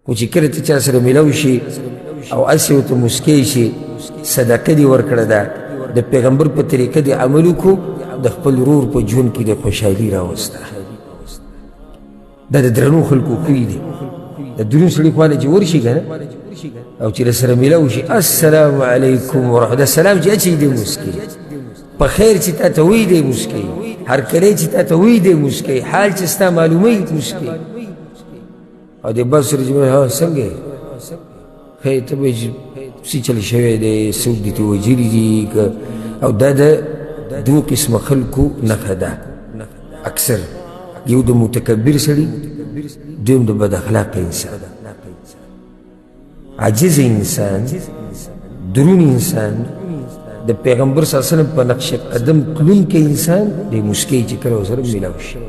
خو چې کله ته چا سره میلاو شي او هسې ورته مسکی شي صدقه دې ورکړه ده د پیغمبر په طریقه دې عمل وکړو د خپل ورور په ژوند کې د خوشحالي راوسته دا د درنو خلکو خوی دی د دروند سړي خواله چې ورشي که نه او چې سره میلاو شي السلام علیکم ورحمة د سلام چې اچوي دی مسکی په خیر چې تا ته وایي دی مسکی هرکلی چې تا ته وایي دی مسکی حال چې ستا معلوموي مسکی او د بس سره چې څنګه یې خیر ته به څه چل شوی دی څوک دې ته وژلي دي او دا د دوه قسمه خلکو نښه ده اکثر یو د متکبر سړي دویم د بد اخلاقه انسان عاجز انسان درون انسان د پیغمبر صلی الله علیه وسلم په نقش قدم تلونکی انسان د مسکی چې کله ورسره میلاو شي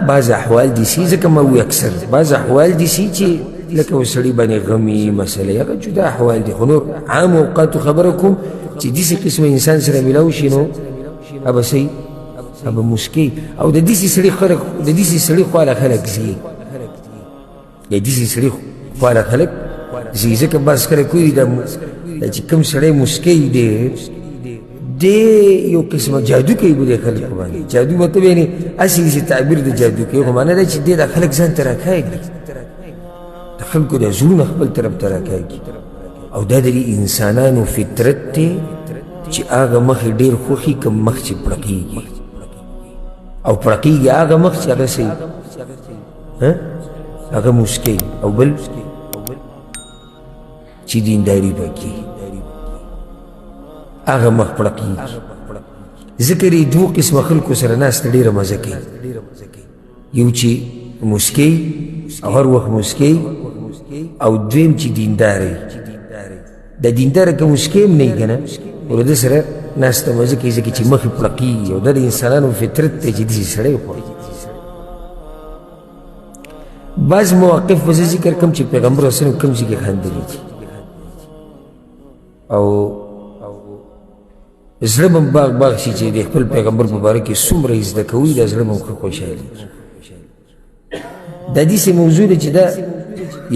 بعض احوال دي سي ځکه ما وی اکثر بعض احوال دي سي چې لکه و سړي باندې غمي مسله هغه جدا احوال دي خو نور عام اوقاتو خبره کوم چې داسې قسمه انسان سره میلاو شي نو هغه صحیح هغه مسکی او د داسې سړي خلک د داسې سړي خواله خلک ځي د داسې سړي خواله خلک ځي ځکه بعض کله کوي دا چې کوم سړی مسکی دی دی یو قسمه جادو کوي به د خلکو باندې جادو مطلب یعنې هسې داسې تعبیر د جادو کوي خو معنی ده چې دی دا خلک ځان ته راکاږي د خلکو د زړونه خپل طرف ته راکاږي او دا د انسانانو فطرت دی چې هغه مخې ډېر خوښي که مخ چې پړقېږي او پړقېږي هغه مخ چې هغه صحیح هغه مسکی او بل چې دینداري پکې هغه مخ پړقېږي ذکر یې دوه قسمه خلکو سره ناسته ډېره مزه کوي یو چې مسکی او هر وخت مسکی او دویم چې دینداری د دینداره که مسکی هم نه وي که نه نو د ده سره ناسته مزه کوي ځکه چې مخې پړقېږي او دا د انسانانو فطرت دی چې داسې سړی وخوري بعض مواقف به زه ذکر کوم چې پیغمبر وسلم کوم ځای کې خندلي دي او زړه به باغ شي چې د خپل پیغمبر په باره کې څومره یې زده کوي دا زړه به ښه خوشحالي دا داسې موضوع ده چې دا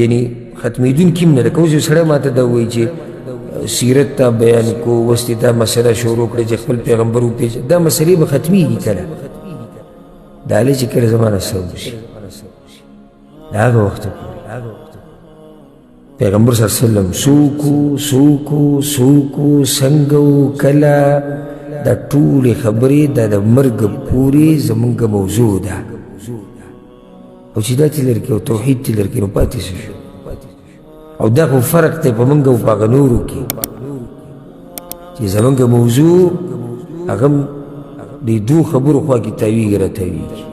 یعنی ختمېدونکي هم نه ده که اوس یو سړی ماته دا ووایي چې سیرت ته بیان کو اوس دې دا مسله شروع کړه چې خپل پیغمبر وپېژنه دا مسلې به ختمېږي کله دا هلې چې کله زمانه سم شي د هغه وخته پیغمبر صلی الله علیه وسلم سوکو څنګه و کله دا ټولې خبرې دا د مرګ پورې زمونږ موضوع ده او چې دا تی لرکې او توحید تی لرکې نو پاتې شو او دا خو فرق دی په موږ او په هغه نورو کې چې زمونږ موضوع هغه هم د دوو خبرو خوا کې تاویږي راتاویږي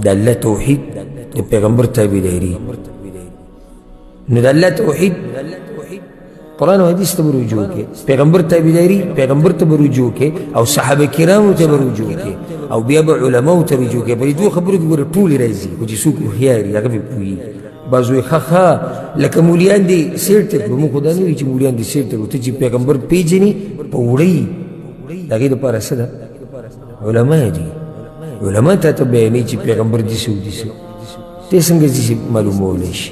د الله توحید د پیغمبر تابعداري نو د الله توحید قرآن و حدیث ته به رجوع کې پیغمبر تابعداري پیغمبر ته به رجوع کې او صحابه کرامو ته به رجوع کې او بیا به علماو ته رجوع کې په دې دوو خبرو کې ګوره ټولې راځي خو چې څوک هوښیار وي هغه پرې پوهېږي بعض وایي ښه لکه مولیان دي سیر ته کړو موږ خو دا نه وایي چې مولیان دي سیر ته کړو ته چې پیغمبر پېژنې په وړۍ د هغې دپاره څه ده علما دي علما تا ته بیانوي چې پیغمبر داسې و داسې ته څنګه داسې معلومولی شي